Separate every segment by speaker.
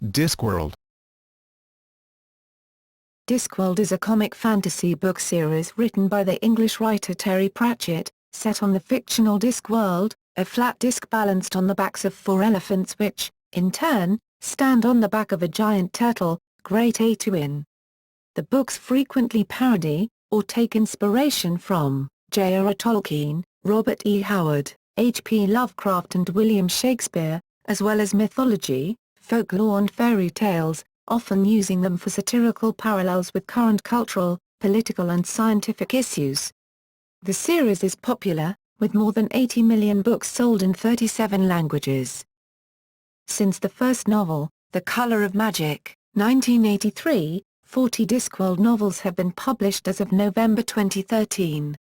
Speaker 1: Discworld.
Speaker 2: Discworld is a comic fantasy book series written by the English writer Terry Pratchett, set on the fictional Discworld, a flat disc balanced on the backs of 4 elephants which, in turn, stand on the back of a giant turtle, Great Atuin. The books frequently parody, or take inspiration from, J.R.R. Tolkien, Robert E. Howard, H.P. Lovecraft and William Shakespeare, as well as mythology, folklore and fairy tales, often using them for satirical parallels with current cultural, political and scientific issues. The series is popular, with more than 80 million books sold in 37 languages. Since the first novel, The Color of Magic, 1983, 40 Discworld novels have been published as of November 2013.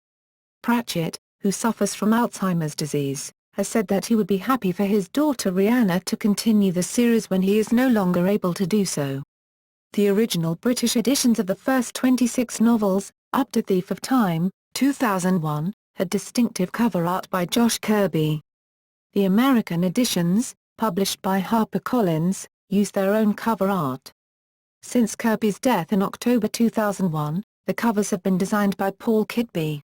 Speaker 2: Pratchett, who suffers from Alzheimer's disease, has said that he would be happy for his daughter Rhianna to continue the series when he is no longer able to do so. The original British editions of the first 26 novels, up to Thief of Time, 2001, had distinctive cover art by Josh Kirby. The American editions, published by HarperCollins, used their own cover art. Since Kirby's death in October 2001, the covers have been designed by Paul Kidby.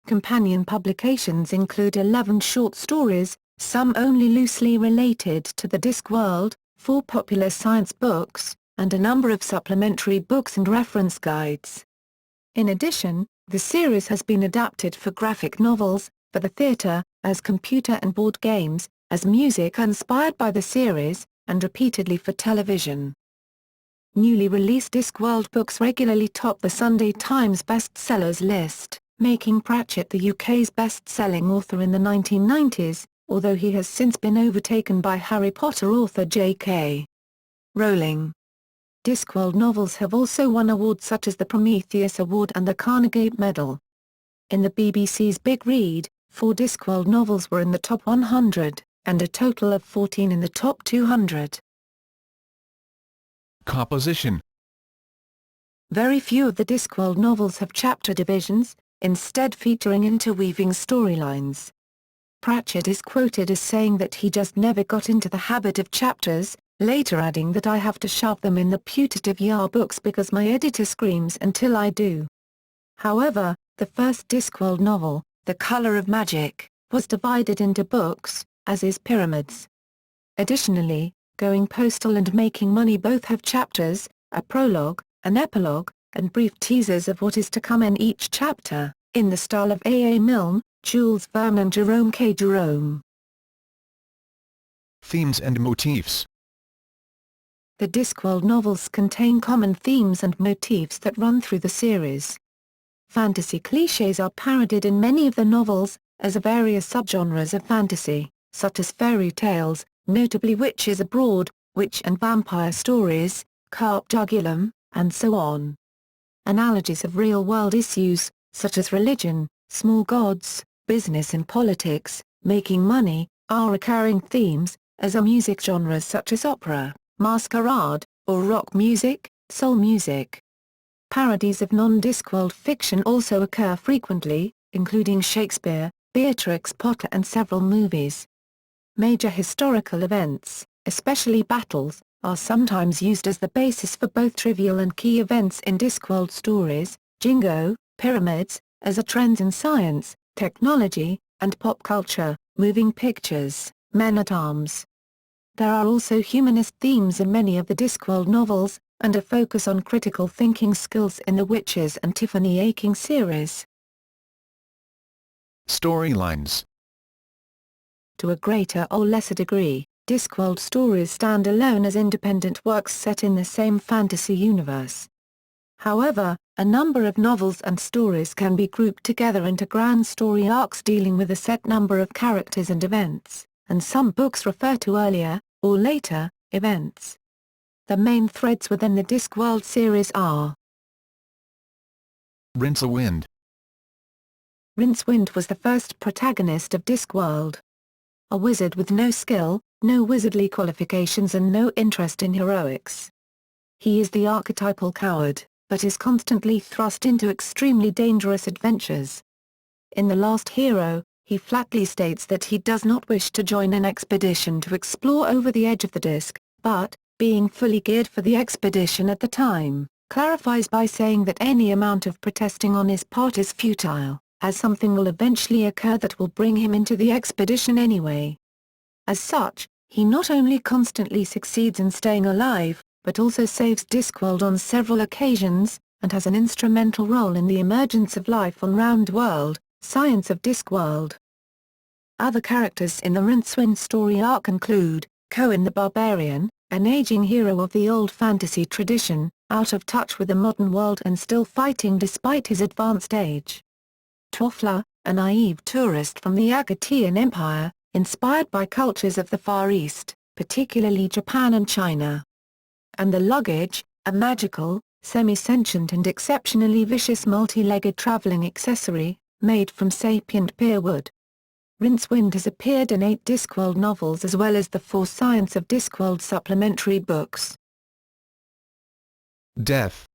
Speaker 2: Companion publications include 11 short stories, some only loosely related to the Discworld, 4 popular science books, and a number of supplementary books and reference guides. In addition, the series has been adapted for graphic novels, for the theatre, as computer and board games, as music inspired by the series, and repeatedly for television. Newly released Discworld books regularly top the Sunday Times bestsellers list, making Pratchett the UK's best-selling author in the 1990s, although he has since been overtaken by Harry Potter author J.K. Rowling. Discworld novels have also won awards such as the Prometheus Award and the Carnegie Medal. In the BBC's Big Read, 4 Discworld novels were in the top 100, and a total of 14 in the top 200.
Speaker 1: Composition.
Speaker 2: Very few of the Discworld novels have chapter divisions, instead featuring interweaving storylines. Pratchett is quoted as saying that he just never got into the habit of chapters, later adding that I have to shove them in the putative books because my editor screams until I do. However, the first Discworld novel, The Color of Magic, was divided into books, as is Pyramids. Additionally, Going Postal and Making Money both have chapters, a prologue, an epilogue, and brief teasers of what is to come in each chapter, in the style of A. A. Milne, Jules Verne and Jerome K. Jerome.
Speaker 1: Themes and motifs.
Speaker 2: The Discworld novels contain common themes and motifs that run through the series. Fantasy clichés are parodied in many of the novels, as are various subgenres of fantasy, such as fairy tales, notably Witches Abroad, witch and vampire stories, Carp Jugulum, and so on. Analogies of real-world issues, such as religion, small gods, business and politics, making money, are recurring themes, as are music genres such as opera, masquerade, or rock music, soul music. Parodies of non-Discworld fiction also occur frequently, including Shakespeare, Beatrix Potter and several movies. Major historical events, especially battles, are sometimes used as the basis for both trivial and key events in Discworld stories, Jingo, Pyramids, as are trends in science, technology, and pop culture, moving pictures, men-at-arms. There are also humanist themes in many of the Discworld novels, and a focus on critical thinking skills in the Witches and Tiffany Aching series.
Speaker 1: Storylines.
Speaker 2: To a greater or lesser degree, Discworld stories stand alone as independent works set in the same fantasy universe. However, a number of novels and stories can be grouped together into grand story arcs dealing with a set number of characters and events, and some books refer to earlier, or later, events. The main threads within the Discworld series are:
Speaker 1: Rincewind.
Speaker 2: Rincewind was the first protagonist of Discworld. A wizard with no skill, no wizardly qualifications and no interest in heroics. He is the archetypal coward, but is constantly thrust into extremely dangerous adventures. In The Last Hero, he flatly states that he does not wish to join an expedition to explore over the edge of the disk, but, being fully geared for the expedition at the time, clarifies by saying that any amount of protesting on his part is futile, as something will eventually occur that will bring him into the expedition anyway. As such, he not only constantly succeeds in staying alive, but also saves Discworld on several occasions, and has an instrumental role in the emergence of life on Roundworld, Science of Discworld. Other characters in the Rincewind story arc include, Cohen the Barbarian, an aging hero of the old fantasy tradition, out of touch with the modern world and still fighting despite his advanced age. Twofler, a naive tourist from the Agatean Empire, inspired by cultures of the Far East, particularly Japan and China. And the Luggage, a magical, semi-sentient and exceptionally vicious multi-legged traveling accessory, made from sapient pear wood. Rincewind has appeared in 8 Discworld novels as well as the 4 Science of Discworld supplementary books.
Speaker 1: Death.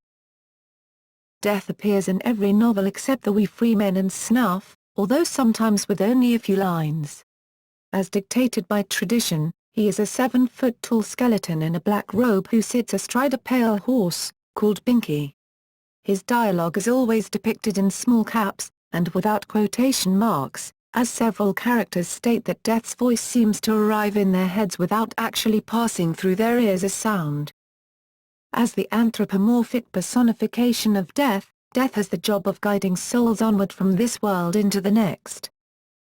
Speaker 2: Death appears in every novel except The We Free Men and Snuff, although sometimes with only a few lines. As dictated by tradition, he is a 7-foot-tall skeleton in a black robe who sits astride a pale horse, called Binky. His dialogue is always depicted in small caps, and without quotation marks, as several characters state that Death's voice seems to arrive in their heads without actually passing through their ears as sound. As the anthropomorphic personification of Death, Death has the job of guiding souls onward from this world into the next.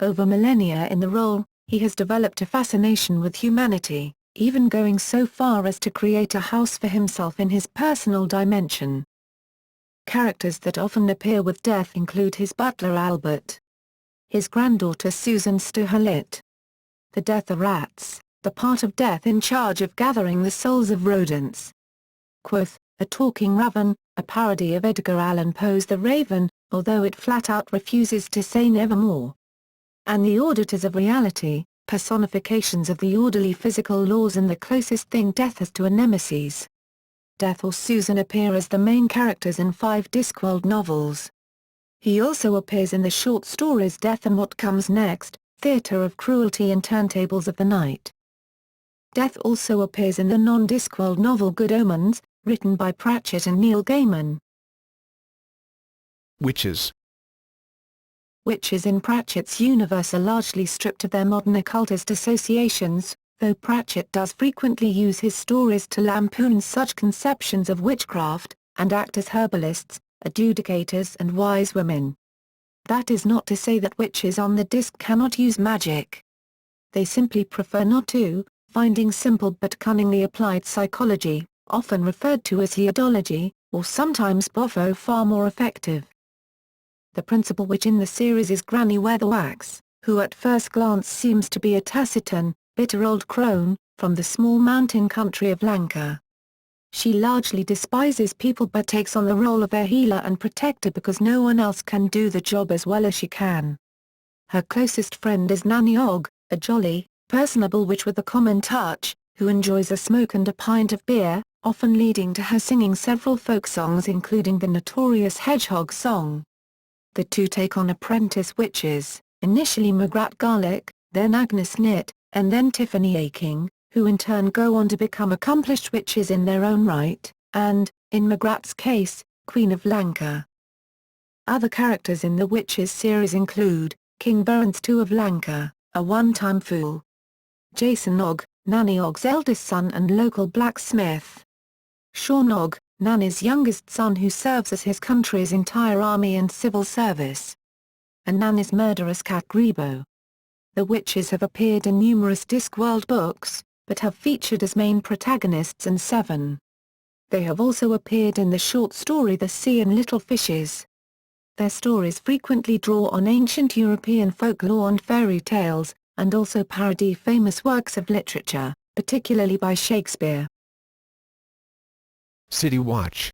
Speaker 2: Over millennia in the role, he has developed a fascination with humanity, even going so far as to create a house for himself in his personal dimension. Characters that often appear with Death include his butler Albert, his granddaughter Susan Stuhalit, the Death Rats, the part of Death in charge of gathering the souls of rodents. Quoth, a talking raven, a parody of Edgar Allan Poe's The Raven, although it flat-out refuses to say nevermore. And the auditors of reality, personifications of the orderly physical laws and the closest thing Death has to a nemesis. Death or Susan appear as the main characters in 5 Discworld novels. He also appears in the short stories Death and What Comes Next, Theatre of Cruelty and Turntables of the Night. Death also appears in the non-Discworld novel Good Omens, written by Pratchett and Neil Gaiman.
Speaker 1: Witches.
Speaker 2: Witches in Pratchett's universe are largely stripped of their modern occultist associations, though Pratchett does frequently use his stories to lampoon such conceptions of witchcraft, and act as herbalists, adjudicators and wise women. That is not to say that witches on the disc cannot use magic. They simply prefer not to, finding simple but cunningly applied psychology, often referred to as heodology, or sometimes boffo, far more effective. The principal witch in the series is Granny Weatherwax, who at first glance seems to be a taciturn, bitter old crone, from the small mountain country of Lanka. She largely despises people but takes on the role of their healer and protector because no one else can do the job as well as she can. Her closest friend is Nanny Og, a jolly, personable witch with a common touch, who enjoys a smoke and a pint of beer, often leading to her singing several folk songs including the notorious Hedgehog song. The two take on apprentice witches, initially Magrat Garlick, then Agnes Nitt, and then Tiffany Aking, who in turn go on to become accomplished witches in their own right, and, in Magrat's case, Queen of Lanka. Other characters in the Witches series include, King Berens II of Lanka, a one-time fool. Jason Og, Nanny Og's eldest son and local blacksmith. Sean Og, Nanny's youngest son who serves as his country's entire army and civil service. And Nanny's murderous cat Grebo. The witches have appeared in numerous Discworld books, but have featured as main protagonists in 7. They have also appeared in the short story The Sea and Little Fishes. Their stories frequently draw on ancient European folklore and fairy tales, and also parody famous works of literature, particularly by Shakespeare.
Speaker 1: City Watch.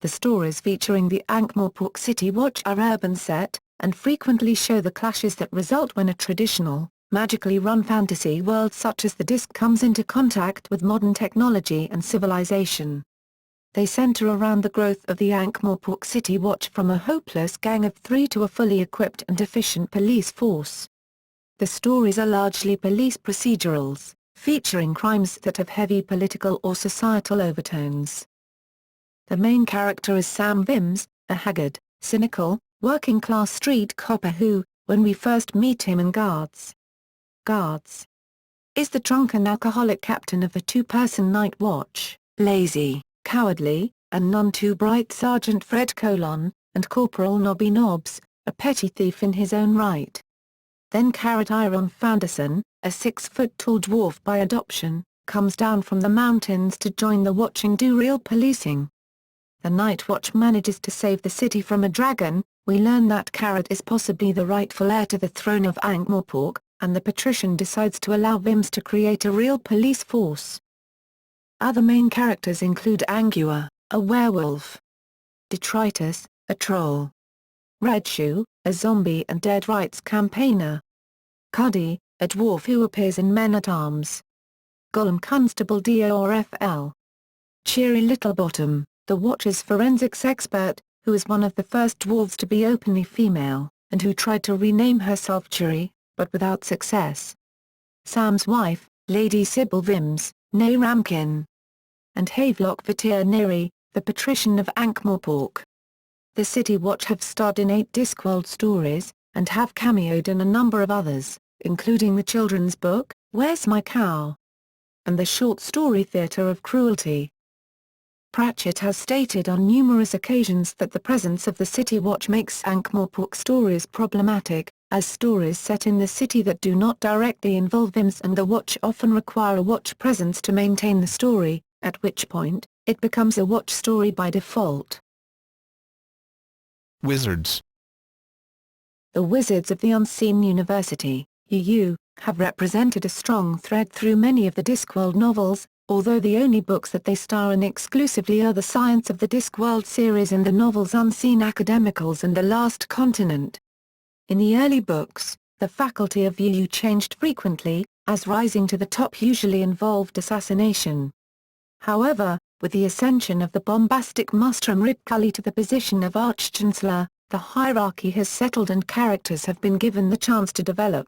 Speaker 2: The stories featuring the Ankh-Morpork City Watch are urban set, and frequently show the clashes that result when a traditional, magically run fantasy world such as the Disc comes into contact with modern technology and civilization. They center around the growth of the Ankh-Morpork City Watch from a hopeless gang of 3 to a fully equipped and efficient police force. The stories are largely police procedurals, featuring crimes that have heavy political or societal overtones. The main character is Sam Vims, a haggard, cynical, working-class street copper who, when we first meet him in Guards, is the drunken alcoholic captain of the two-person night watch, lazy, cowardly, and none too bright Sergeant Fred Colon, and Corporal Nobby Nobbs, a petty thief in his own right. Then Carrot Iron Fanderson, a 6-foot-tall dwarf by adoption, comes down from the mountains to join the watch and do real policing. The Night Watch manages to save the city from a dragon. We learn that Carrot is possibly the rightful heir to the throne of Ankh-Morpork, and the patrician decides to allow Vims to create a real police force. Other main characters include Angua, a werewolf; Detritus, a troll; Redshoe, a zombie and dead rights campaigner; Cuddy, a dwarf who appears in Men-at-Arms; Gollum Constable Dorfl; Cheery Littlebottom, the Watcher's forensics expert, who is one of the first dwarves to be openly female, and who tried to rename herself Cheery, but without success; Sam's wife, Lady Sybil Vims, née Ramkin; and Havelock Vitir Neri, the patrician of Ankh-Morpork. The City Watch have starred in 8 Discworld stories, and have cameoed in a number of others, including the children's book, Where's My Cow? And the short story Theatre of Cruelty. Pratchett has stated on numerous occasions that the presence of the City Watch makes Ankh-Morpork stories problematic, as stories set in the city that do not directly involve Vims and the Watch often require a Watch presence to maintain the story, at which point, it becomes a Watch story by default.
Speaker 1: Wizards.
Speaker 2: The Wizards of the Unseen University, UU, have represented a strong thread through many of the Discworld novels, although the only books that they star in exclusively are the Science of the Discworld series and the novels Unseen Academicals and The Last Continent. In the early books, the faculty of UU changed frequently, as rising to the top usually involved assassination. However, with the ascension of the bombastic Mustrum Ripcully to the position of Arch-Chancellor, the hierarchy has settled and characters have been given the chance to develop.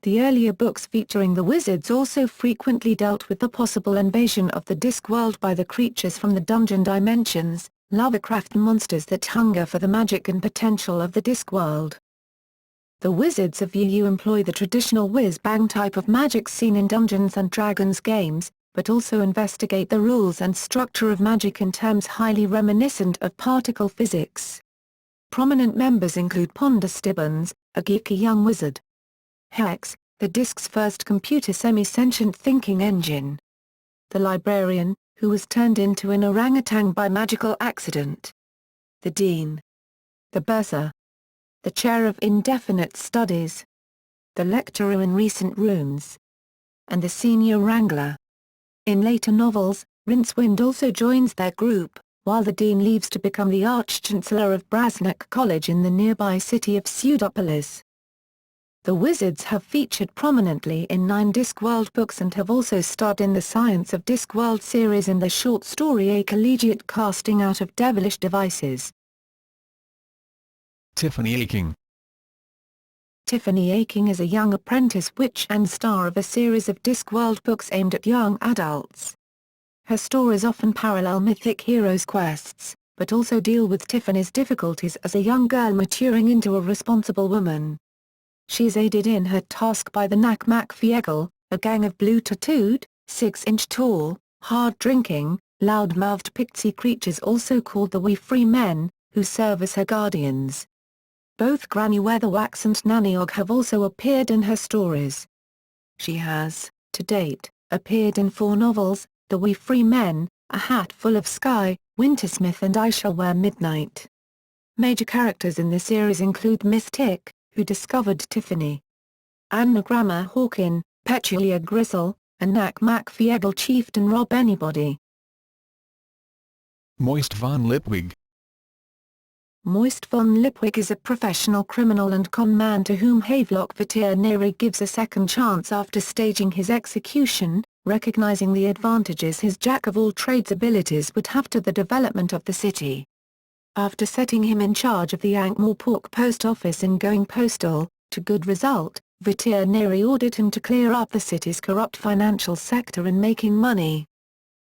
Speaker 2: The earlier books featuring the Wizards also frequently dealt with the possible invasion of the Discworld by the creatures from the dungeon dimensions, Lovecraft monsters that hunger for the magic and potential of the Discworld. The Wizards of UU employ the traditional whiz-bang type of magic seen in Dungeons & Dragons games, but also investigate the rules and structure of magic in terms highly reminiscent of particle physics. Prominent members include Ponder Stibbons, a geeky young wizard; Hex, the Disc's first computer semi-sentient thinking engine; the Librarian, who was turned into an orangutan by magical accident; the Dean; the Bursar; the Chair of Indefinite Studies; the Lecturer in Recent Runes; and the Senior Wrangler. In later novels, Rincewind also joins their group, while the Dean leaves to become the Arch-Chancellor of Brasnock College in the nearby city of Pseudopolis. The Wizards have featured prominently in 9 Discworld books and have also starred in the Science of Discworld series and the short story A Collegiate Casting Out of Devilish Devices.
Speaker 1: Tiffany Aching.
Speaker 2: Tiffany Aching is a young apprentice witch and star of a series of Discworld books aimed at young adults. Her stories often parallel mythic heroes' quests, but also deal with Tiffany's difficulties as a young girl maturing into a responsible woman. She is aided in her task by the Nak-Mak Fiegel, a gang of blue-tattooed, 6-inch-tall, hard-drinking, loud-mouthed pixie creatures also called the We Free Men, who serve as her guardians. Both Granny Weatherwax and Nanny Og have also appeared in her stories. She has, to date, appeared in 4 novels, The We Free Men, A Hat Full of Sky, Wintersmith and I Shall Wear Midnight. Major characters in the series include Miss Tick, who discovered Tiffany; Anagramma Hawkin, Petulia Gristle, and Nak-Mak Fiegel chieftain Rob Anybody.
Speaker 1: Moist von Lipwig.
Speaker 2: Moist von Lipwig is a professional criminal and con man to whom Havelock Vitir Neri gives a second chance after staging his execution, recognizing the advantages his jack-of-all-trades abilities would have to the development of the city. After setting him in charge of the Ankh-Morpork post office and going postal, to good result, Veterinary ordered him to clear up the city's corrupt financial sector and making money.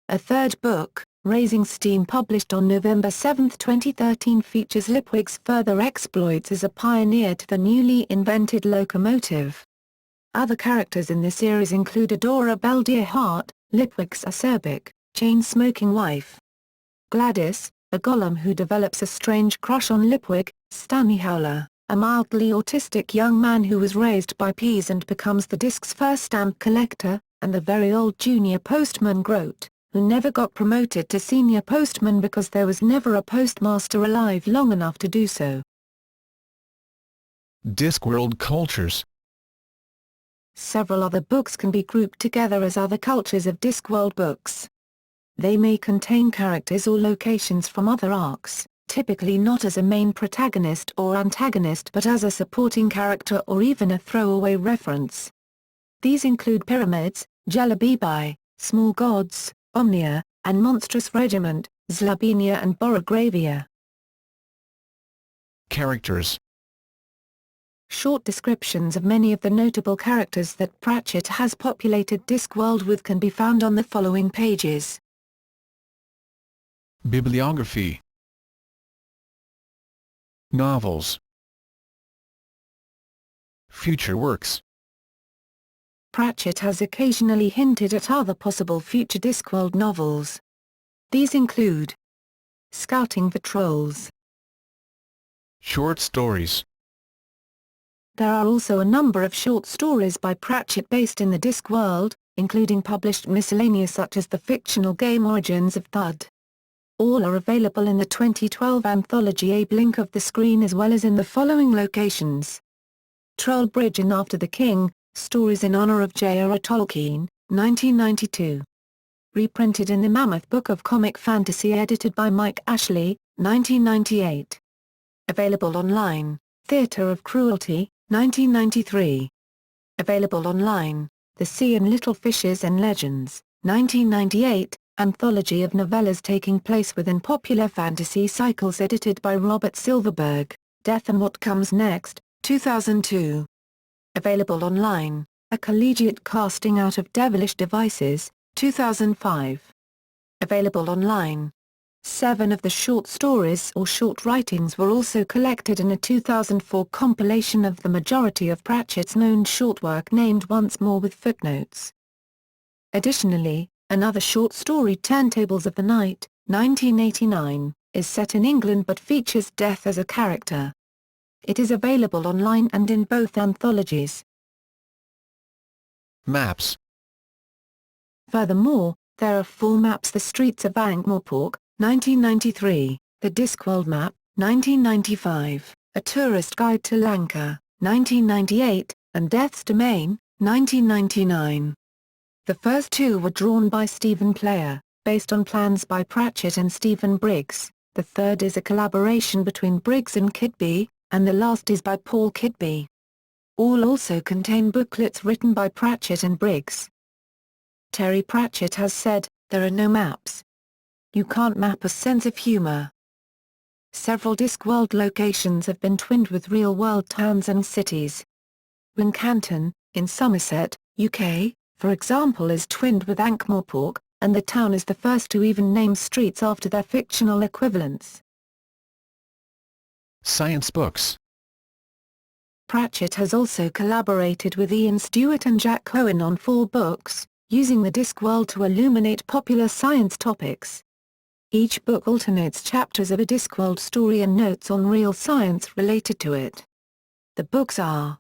Speaker 2: A third book, Raising Steam, published on November 7, 2013, features Lipwig's further exploits as a pioneer to the newly invented locomotive. Other characters in the series include Adora Beldearhart, Lipwig's acerbic, chain-smoking wife. Gladys, a golem who develops a strange crush on Lipwig. Stanley Howler, a mildly autistic young man who was raised by peas and becomes the disc's first stamp collector, and the very old junior postman Grote, who never got promoted to senior postman because there was never a postmaster alive long enough to do so.
Speaker 1: Discworld cultures.
Speaker 2: Several other books can be grouped together as other cultures of Discworld books. They may contain characters or locations from other arcs, typically not as a main protagonist or antagonist but as a supporting character or even a throwaway reference. These include Pyramids, Jalabibi, Small Gods, Omnia, and Monstrous Regiment, Zlabenia and Borogravia.
Speaker 1: Characters.
Speaker 2: Short descriptions of many of the notable characters that Pratchett has populated Discworld with can be found on the following pages.
Speaker 1: Bibliography. Novels. Future works.
Speaker 2: Pratchett has occasionally hinted at other possible future Discworld novels. These include Scouting for Trolls.
Speaker 1: Short stories.
Speaker 2: There are also a number of short stories by Pratchett based in the Discworld, including published miscellaneous such as the fictional game Origins of Thud. All are available in the 2012 anthology A Blink of the Screen as well as in the following locations. Trollbridge and After the King, Stories in Honor of J.R.R. Tolkien, 1992. Reprinted in the Mammoth Book of Comic Fantasy edited by Mike Ashley, 1998. Available online, Theatre of Cruelty, 1993. Available online, The Sea and Little Fishes and Legends, 1998. Anthology of novellas taking place within popular fantasy cycles edited by Robert Silverberg, Death and What Comes Next, 2002. Available online, A Collegiate Casting Out of Devilish Devices, 2005. Available online. 7 of the short stories or short writings were also collected in a 2004 compilation of the majority of Pratchett's known short work named Once More with Footnotes. Additionally, another short story, Turntables of the Night, 1989, is set in England but features Death as a character. It is available online and in both anthologies.
Speaker 1: Maps.
Speaker 2: Furthermore, there are 4 maps: The Streets of Ankh-Morpork, 1993, The Discworld Map, 1995, A Tourist Guide to Lanka, 1998, and Death's Domain, 1999. The first 2 were drawn by Stephen Player, based on plans by Pratchett and Stephen Briggs. The third is a collaboration between Briggs and Kidby, and the last is by Paul Kidby. All also contain booklets written by Pratchett and Briggs. Terry Pratchett has said, "There are no maps. You can't map a sense of humor." Several Discworld locations have been twinned with real-world towns and cities. Wincanton, in Somerset, UK, for example, is twinned with Ankh-Morpork, and the town is the first to even name streets after their fictional equivalents.
Speaker 1: Science books.
Speaker 2: Pratchett has also collaborated with Ian Stewart and Jack Cohen on 4 books, using the Discworld to illuminate popular science topics. Each book alternates chapters of a Discworld story and notes on real science related to it. The books are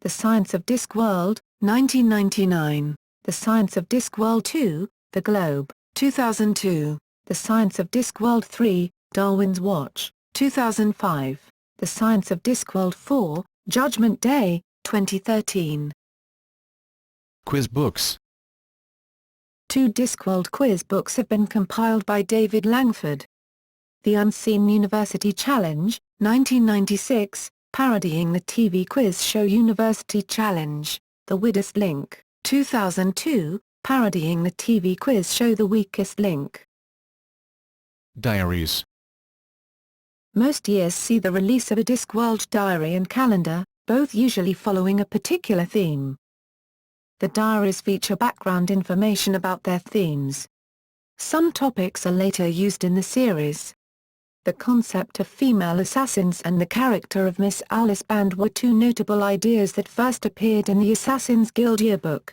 Speaker 2: The Science of Discworld, 1999, The Science of Discworld 2, The Globe, 2002, The Science of Discworld 3, Darwin's Watch, 2005, The Science of Discworld 4, Judgment Day, 2013.
Speaker 1: Quiz books.
Speaker 2: 2 Discworld quiz books have been compiled by David Langford. The Unseen University Challenge, 1996, parodying the TV quiz show University Challenge, The Weakest Link, 2002, parodying the TV quiz show The Weakest Link.
Speaker 1: Diaries.
Speaker 2: Most years see the release of a Discworld diary and calendar, both usually following a particular theme. The diaries feature background information about their themes. Some topics are later used in the series. The concept of female assassins and the character of Miss Alice Band were two notable ideas that first appeared in the Assassin's Guild yearbook.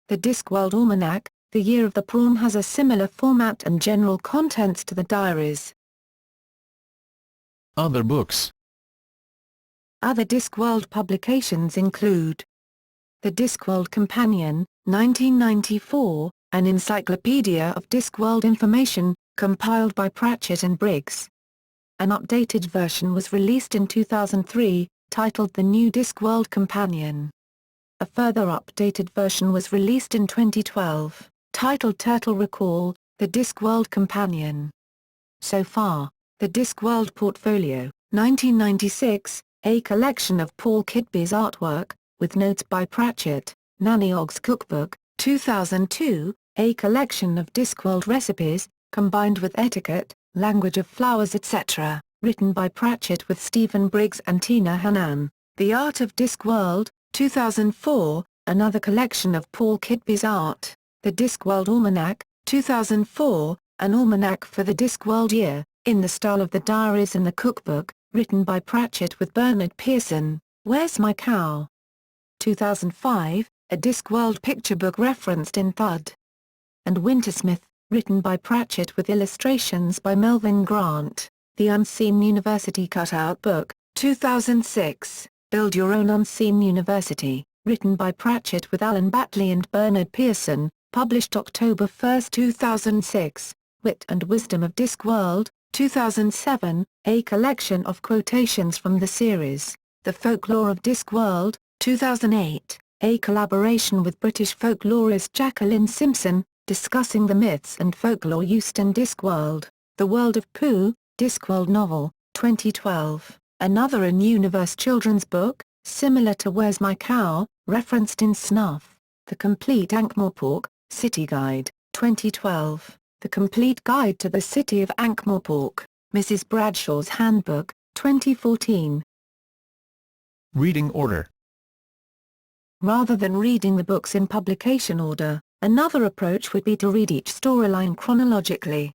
Speaker 2: The Discworld Almanac, The Year of the Prawn, has a similar format and general contents to the diaries.
Speaker 1: Other books.
Speaker 2: Other Discworld publications include The Discworld Companion, 1994, an encyclopedia of Discworld information, compiled by Pratchett and Briggs. An updated version was released in 2003, titled The New Discworld Companion. A further updated version was released in 2012, titled Turtle Recall, The Discworld Companion. So far, The Discworld Portfolio, 1996, a collection of Paul Kidby's artwork, with notes by Pratchett. Nanny Ogg's Cookbook, 2002, a collection of Discworld recipes, combined with etiquette, language of flowers etc., written by Pratchett with Stephen Briggs and Tina Hanan. The Art of Discworld, 2004, another collection of Paul Kidby's art. The Discworld Almanac, 2004, an almanac for the Discworld year, in the style of the diaries and the cookbook, written by Pratchett with Bernard Pearson. Where's My Cow? 2005, a Discworld picture book referenced in Thud. And Wintersmith, written by Pratchett with illustrations by Melvin Grant. The Unseen University Cutout Book, 2006, Build Your Own Unseen University, written by Pratchett with Alan Batley and Bernard Pearson, published October 1, 2006. Wit and Wisdom of Discworld, 2007, a collection of quotations from the series. The Folklore of Discworld, 2008, a collaboration with British folklorist Jacqueline Simpson, discussing the myths and folklore used in Discworld. The World of Pooh, Discworld novel, 2012, another in-universe children's book, similar to Where's My Cow, referenced in Snuff. The Complete Ankh-Morpork, City Guide, 2012, The Complete Guide to the City of Ankh-Morpork, Mrs. Bradshaw's Handbook, 2014.
Speaker 1: Reading order.
Speaker 2: Rather than reading the books in publication order, another approach would be to read each storyline chronologically.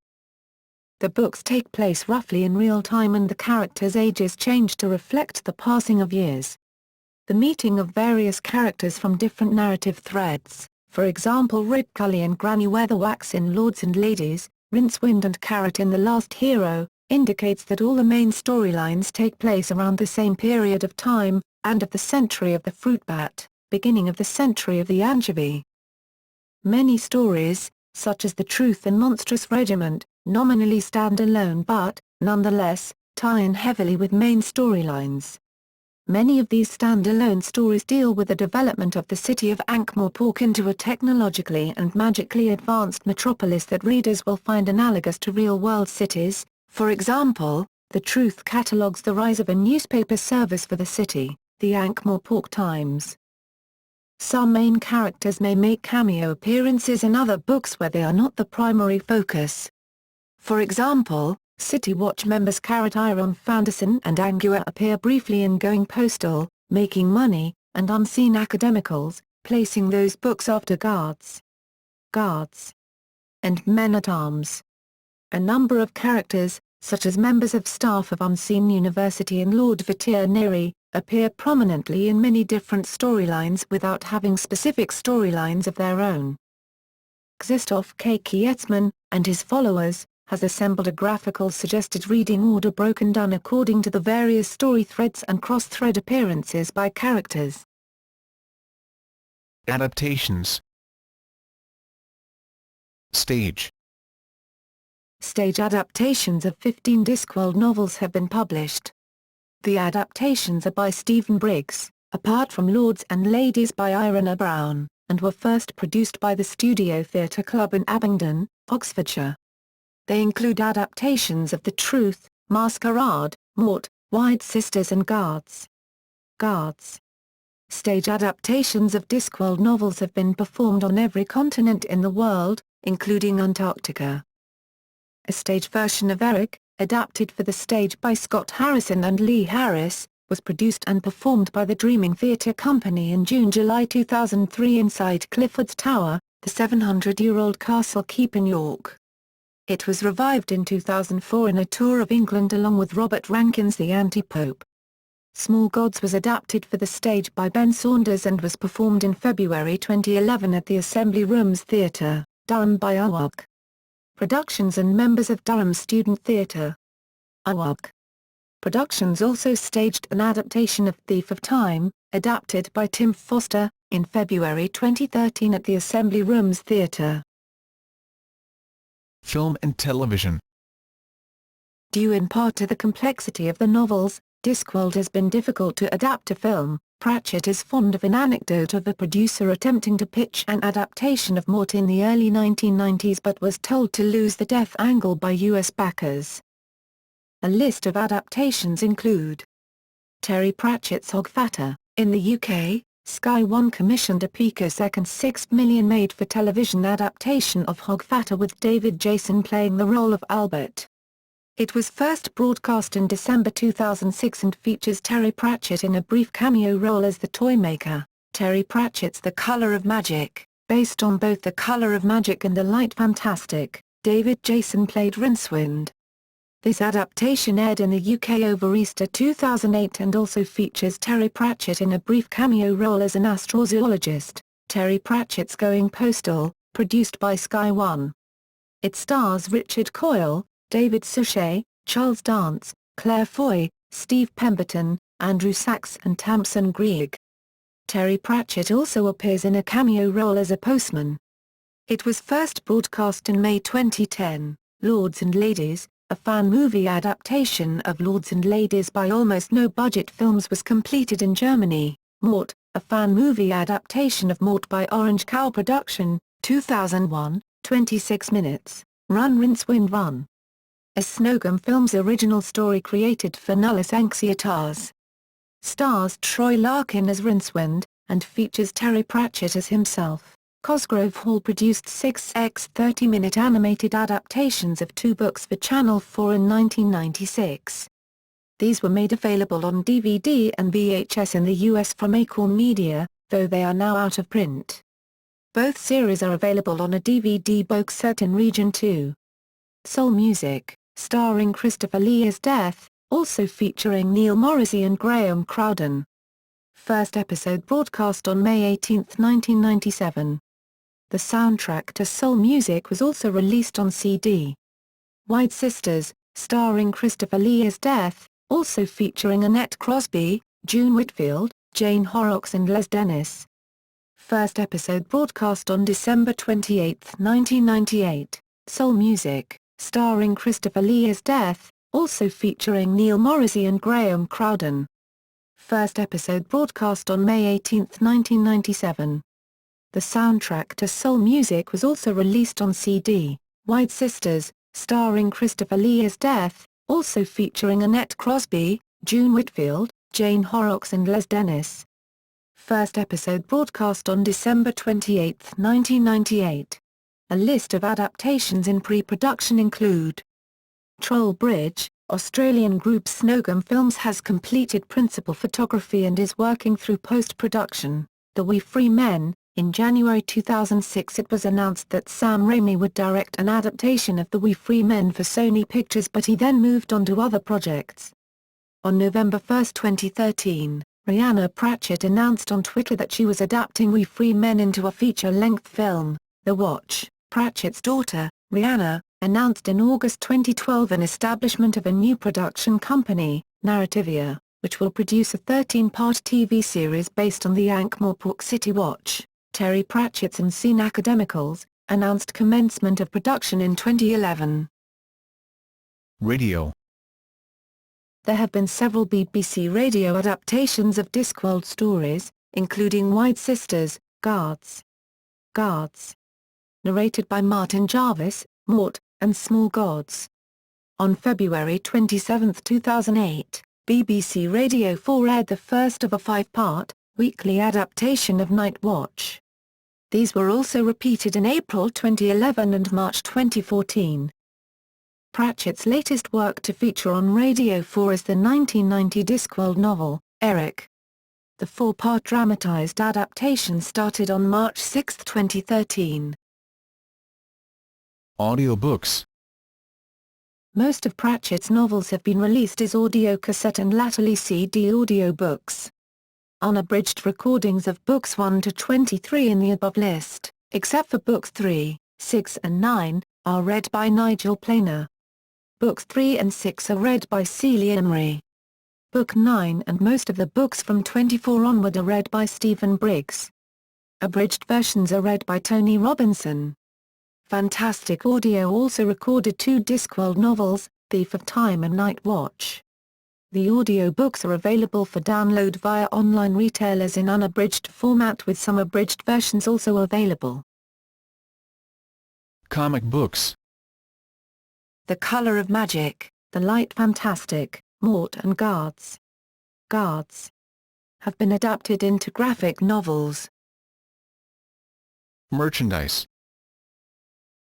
Speaker 2: The books take place roughly in real time and the characters' ages change to reflect the passing of years. The meeting of various characters from different narrative threads, for example Rip Cully and Granny Weatherwax in Lords and Ladies, Rincewind and Carrot in The Last Hero, indicates that all the main storylines take place around the same period of time, and of the century of the fruit bat, beginning of the century of the anchovy. Many stories, such as The Truth and Monstrous Regiment, nominally stand alone but, nonetheless, tie in heavily with main storylines. Many of these stand-alone stories deal with the development of the city of Ankh-Morpork into a technologically and magically advanced metropolis that readers will find analogous to real-world cities. For example, The Truth catalogues the rise of a newspaper service for the city, the Ankh-Morpork Times. Some main characters may make cameo appearances in other books where they are not the primary focus. For example, City Watch members Carrot Iron Fanderson and Angua appear briefly in Going Postal, Making Money, and Unseen Academicals, placing those books after Guards, and Men-at-Arms. A number of characters, such as members of staff of Unseen University and Lord Vitir Neri, appear prominently in many different storylines without having specific storylines of their own. Krzysztof K. Kietzman, and his followers, has assembled a graphical suggested reading order broken down according to the various story threads and cross-thread appearances by characters.
Speaker 1: Adaptations. Stage.
Speaker 2: Stage adaptations of 15 Discworld novels have been published. The adaptations are by Stephen Briggs, apart from Lords and Ladies by Irina Brown, and were first produced by the Studio Theatre Club in Abingdon, Oxfordshire. They include adaptations of The Truth, Masquerade, Mort, White Sisters and Guards. Stage adaptations of Discworld novels have been performed on every continent in the world, including Antarctica. A stage version of Eric, adapted for the stage by Scott Harrison and Lee Harris, was produced and performed by the Dreaming Theatre Company in June-July 2003 inside Clifford's Tower, the 700-year-old castle keep in York. It was revived in 2004 in a tour of England along with Robert Rankin's The Anti-Pope. Small Gods was adapted for the stage by Ben Saunders and was performed in February 2011 at the Assembly Rooms Theatre, Durham by UWG Productions and members of Durham Student Theatre. UWG Productions also staged an adaptation of Thief of Time, adapted by Tim Foster, in February 2013 at the Assembly Rooms Theatre.
Speaker 1: Film and television.
Speaker 2: Due in part to the complexity of the novels, Discworld has been difficult to adapt to film. Pratchett is fond of an anecdote of a producer attempting to pitch an adaptation of Mort in the early 1990s but was told to lose the death angle by US backers. A list of adaptations include Terry Pratchett's Hogfather. In the UK, Sky One commissioned a picosecond 6 million made-for-television adaptation of Hogfather with David Jason playing the role of Albert. It was first broadcast in December 2006 and features Terry Pratchett in a brief cameo role as the Toymaker. Terry Pratchett's The Colour of Magic, based on both The Colour of Magic and The Light Fantastic. David Jason played Rincewind. This adaptation aired in the UK over Easter 2008 and also features Terry Pratchett in a brief cameo role as an astrozoologist. Terry Pratchett's Going Postal, produced by Sky One. It stars Richard Coyle, David Suchet, Charles Dance, Claire Foy, Steve Pemberton, Andrew Sachs and Tamsin Greig. Terry Pratchett also appears in a cameo role as a postman. It was first broadcast in May 2010. Lords and Ladies, a fan movie adaptation of Lords and Ladies by Almost No Budget Films was completed in Germany. Mort, a fan movie adaptation of Mort by Orange Cow Production, 2001, 26 minutes. Run Rincewind Run. A Snowgum Films original story created for Nullus Anxietas. Stars Troy Larkin as Rincewind, and features Terry Pratchett as himself. Cosgrove Hall produced 6x 30-minute animated adaptations of 2 books for Channel 4 in 1996. These were made available on DVD and VHS in the US from Acorn Media, though they are now out of print. Both series are available on a DVD box set in Region 2. Soul Music, starring Christopher Lee as Death, also featuring Neil Morrissey and Graham Crowden. First episode broadcast on May 18, 1997. The soundtrack to Soul Music was also released on CD. White Sisters, starring Christopher Lee as Death, also featuring Annette Crosby, June Whitfield, Jane Horrocks and Les Dennis. First episode broadcast on December 28, 1998. Soul Music, starring Christopher Lee as Death, also featuring Neil Morrissey and Graham Crowden. First episode broadcast on May 18, 1997. The soundtrack to Soul Music was also released on CD. White Sisters, starring Christopher Lee as Death, also featuring Annette Crosby, June Whitfield, Jane Horrocks and Les Dennis. First episode broadcast on December 28, 1998. A list of adaptations in pre-production include Troll Bridge, Australian group Snowgum Films has completed principal photography and is working through post-production. The We Free Men. In January 2006 it was announced that Sam Raimi would direct an adaptation of The We Free Men for Sony Pictures but he then moved on to other projects. On November 1, 2013, Rhianna Pratchett announced on Twitter that she was adapting We Free Men into a feature-length film, The Watch. Pratchett's daughter, Rhianna, announced in August 2012 an establishment of a new production company, Narrativia, which will produce a 13-part TV series based on the Ankh-Morpork City Watch. Terry Pratchett's Unseen Academicals, announced commencement of production in 2011.
Speaker 1: Radio.
Speaker 2: There have been several BBC radio adaptations of Discworld stories, including White Sisters, Guards. Narrated by Martin Jarvis, Mort, and Small Gods. On February 27, 2008, BBC Radio 4 aired the first of a 5-part, weekly adaptation of Night Watch. These were also repeated in April 2011 and March 2014. Pratchett's latest work to feature on Radio 4 is the 1990 Discworld novel, Eric. The four-part dramatized adaptation started on March 6, 2013.
Speaker 1: Audiobooks.
Speaker 2: Most of Pratchett's novels have been released as audio cassette and latterly CD audiobooks. Unabridged recordings of books 1 to 23 in the above list, except for books 3, 6 and 9, are read by Nigel Planer. Books 3 and 6 are read by Celia Emery. Book 9 and most of the books from 24 onward are read by Stephen Briggs. Abridged versions are read by Tony Robinson. Fantastic Audio also recorded 2 Discworld novels, Thief of Time and Night Watch. The audiobooks are available for download via online retailers in unabridged format, with some abridged versions also available.
Speaker 1: Comic books.
Speaker 2: The Color of Magic, The Light Fantastic, Mort and Guards. Guards have been adapted into graphic novels.
Speaker 1: Merchandise.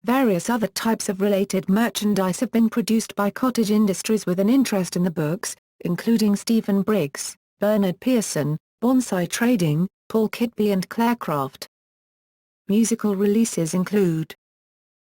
Speaker 2: Various other types of related merchandise have been produced by cottage industries with an interest in the books, including Stephen Briggs, Bernard Pearson, Bonsai Trading, Paul Kitby and Clarecraft. Musical releases include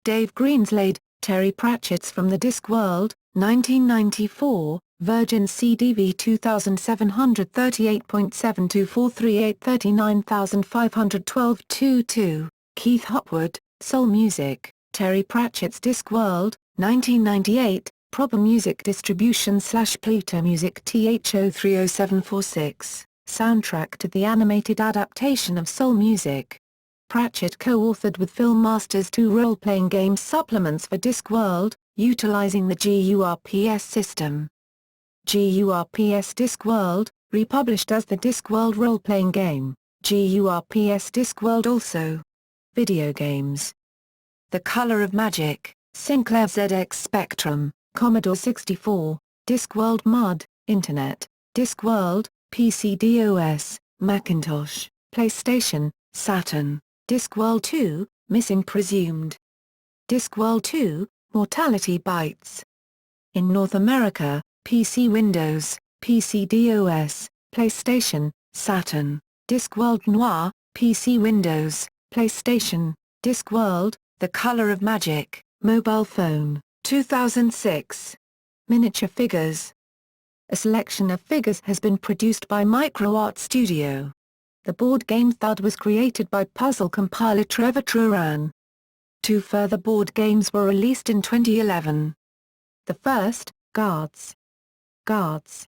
Speaker 2: Dave Greenslade, Terry Pratchett's From the Discworld, 1994, Virgin CDV 2738.72438 39512-22, Keith Hopwood, Soul Music, Terry Pratchett's Discworld, 1998, Proper Music Distribution / Pluto Music TH030746, soundtrack to the animated adaptation of Soul Music. Pratchett co-authored with Film Masters 2 role-playing game supplements for Discworld, utilizing the GURPS system. GURPS Discworld, republished as the Discworld role-playing game, GURPS Discworld also. Video games. The Color of Magic, Sinclair ZX Spectrum, Commodore 64, Discworld Mud, Internet, Discworld, PC DOS, Macintosh, PlayStation, Saturn, Discworld 2, Missing Presumed. Discworld 2, Mortality Bites. In North America, PC Windows, PC DOS, PlayStation, Saturn, Discworld Noir, PC Windows, PlayStation, Discworld, The Color of Magic, Mobile Phone, 2006. Miniature figures. A selection of figures has been produced by MicroArt Studio. The board game Thud was created by puzzle compiler Trevor Truran. 2 further board games were released in 2011. The first, Guards. Guards,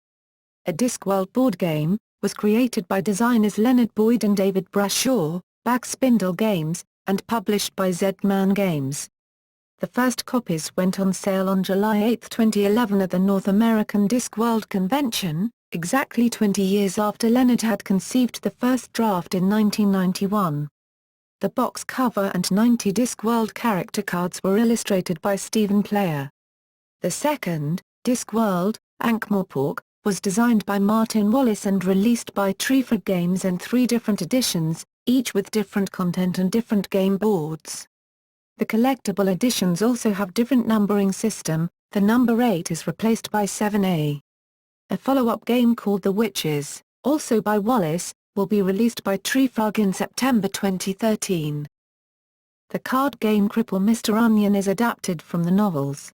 Speaker 2: a Discworld board game, was created by designers Leonard Boyd and David Brashaw, Backspindle Games, and published by Z-Man Games. The first copies went on sale on July 8, 2011 at the North American Discworld Convention, exactly 20 years after Leonard had conceived the first draft in 1991. The box cover and 90 Discworld character cards were illustrated by Stephen Player. The second, Discworld, Ankh-Morpork, was designed by Martin Wallace and released by Treefrog Games in 3 different editions, each with different content and different game boards. The collectible editions also have different numbering system, the number 8 is replaced by 7A. A follow-up game called The Witches, also by Wallace, will be released by Treefrog in September 2013. The card game Cripple Mr. Onion is adapted from the novels.